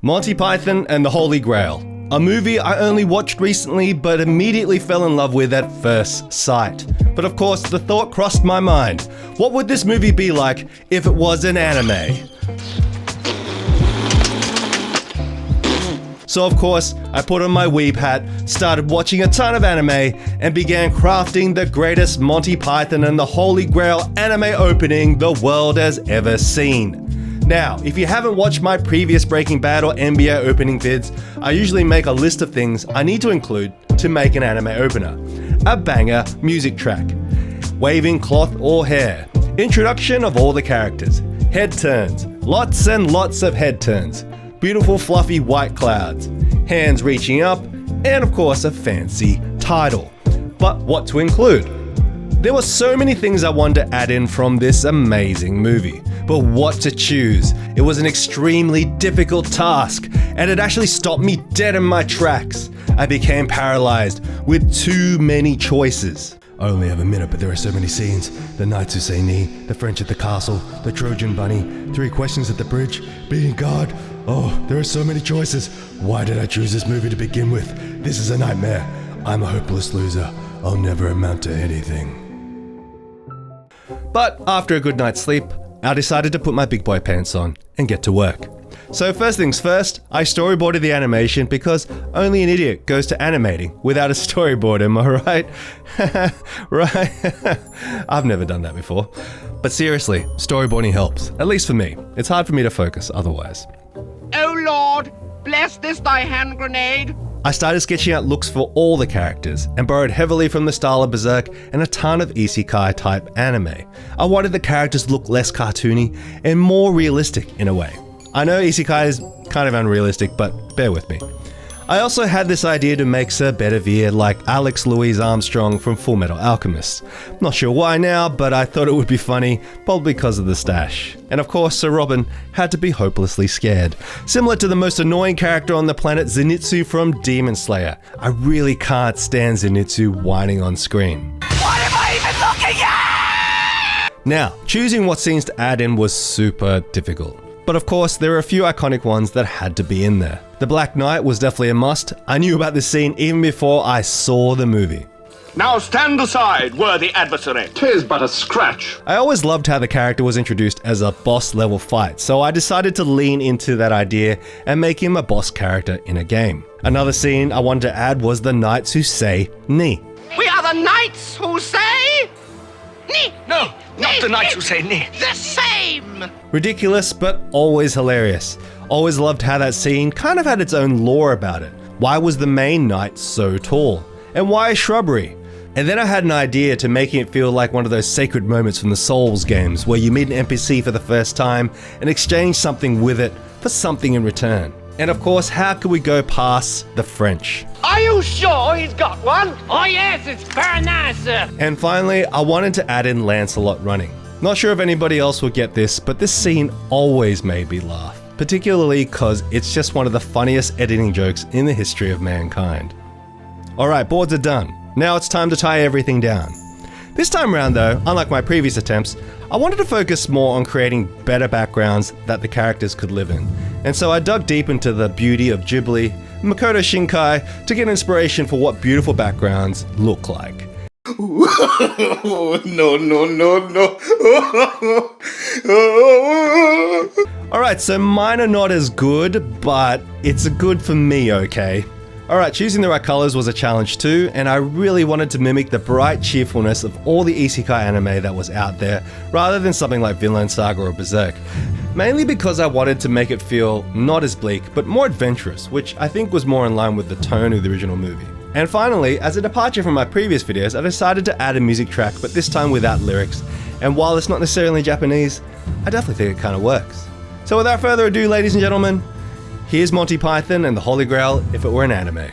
Monty Python and the Holy Grail. A movie I only watched recently but immediately fell in love with at first sight. But of course, the thought crossed my mind. What would this movie be like if it was an anime? So of course, I put on my weeb hat, started watching a ton of anime, and began crafting the greatest Monty Python and the Holy Grail anime opening the world has ever seen. Now, if you haven't watched my previous Breaking Bad or NBA opening vids, I usually make a list of things I need to include to make an anime opener. A banger music track, waving cloth or hair, introduction of all the characters, head turns, lots and lots of head turns, beautiful fluffy white clouds, hands reaching up, and of course a fancy title. But what to include? There were so many things I wanted to add in from this amazing movie, but what to choose? It was an extremely difficult task, and it actually stopped me dead in my tracks. I became paralyzed with too many choices. I only have a minute, but there are so many scenes. The knights who say knee, the French at the castle, the Trojan bunny, 3 questions at the bridge, beating God. Oh, there are so many choices. Why did I choose this movie to begin with? This is a nightmare. I'm a hopeless loser. I'll never amount to anything. But after a good night's sleep, I decided to put my big boy pants on and get to work. So first things first, I storyboarded the animation because only an idiot goes to animating without a storyboard, am I right? Right? I've never done that before. But seriously, storyboarding helps, at least for me. It's hard for me to focus otherwise. Oh Lord, bless this thy hand grenade. I started sketching out looks for all the characters and borrowed heavily from the style of Berserk and a ton of isekai type anime. I wanted the characters to look less cartoony and more realistic in a way. I know isekai is kind of unrealistic, but bear with me. I also had this idea to make Sir Bedivere like Alex Louise Armstrong from Fullmetal Alchemist. Not sure why now, but I thought it would be funny, probably because of the stash. And of course, Sir Robin had to be hopelessly scared. Similar to the most annoying character on the planet, Zenitsu from Demon Slayer. I really can't stand Zenitsu whining on screen. What am I even looking at? Now, choosing what scenes to add in was super difficult. But of course, there are a few iconic ones that had to be in there. The Black Knight was definitely a must. I knew about this scene even before I saw the movie. Now stand aside, worthy adversary. 'Tis but a scratch. I always loved how the character was introduced as a boss level fight, so I decided to lean into that idea and make him a boss character in a game. Another scene I wanted to add was the knights who say "ni." We are the knights who say... Ni! No, not the knights who say nay. The same! Ridiculous, but always hilarious. Always loved how that scene kind of had its own lore about it. Why was the main knight so tall? And why a shrubbery? And then I had an idea to making it feel like one of those sacred moments from the Souls games where you meet an NPC for the first time and exchange something with it for something in return. And of course, how could we go past the French? Are you sure he's got one? Oh yes, it's very nice, sir. And finally, I wanted to add in Lancelot running. Not sure if anybody else will get this, but this scene always made me laugh, particularly because it's just one of the funniest editing jokes in the history of mankind. Alright, boards are done. Now it's time to tie everything down. This time around though, unlike my previous attempts, I wanted to focus more on creating better backgrounds that the characters could live in. And so I dug deep into the beauty of Ghibli, Makoto Shinkai, to get inspiration for what beautiful backgrounds look like. No. Alright, so mine are not as good, but it's a good for me, okay? Alright, choosing the right colors was a challenge too, and I really wanted to mimic the bright cheerfulness of all the isekai anime that was out there, rather than something like Vinland Saga or Berserk. Mainly because I wanted to make it feel not as bleak, but more adventurous, which I think was more in line with the tone of the original movie. And finally, as a departure from my previous videos, I decided to add a music track, but this time without lyrics. And while it's not necessarily Japanese, I definitely think it kind of works. So without further ado, ladies and gentlemen, here's Monty Python and the Holy Grail if it were an anime.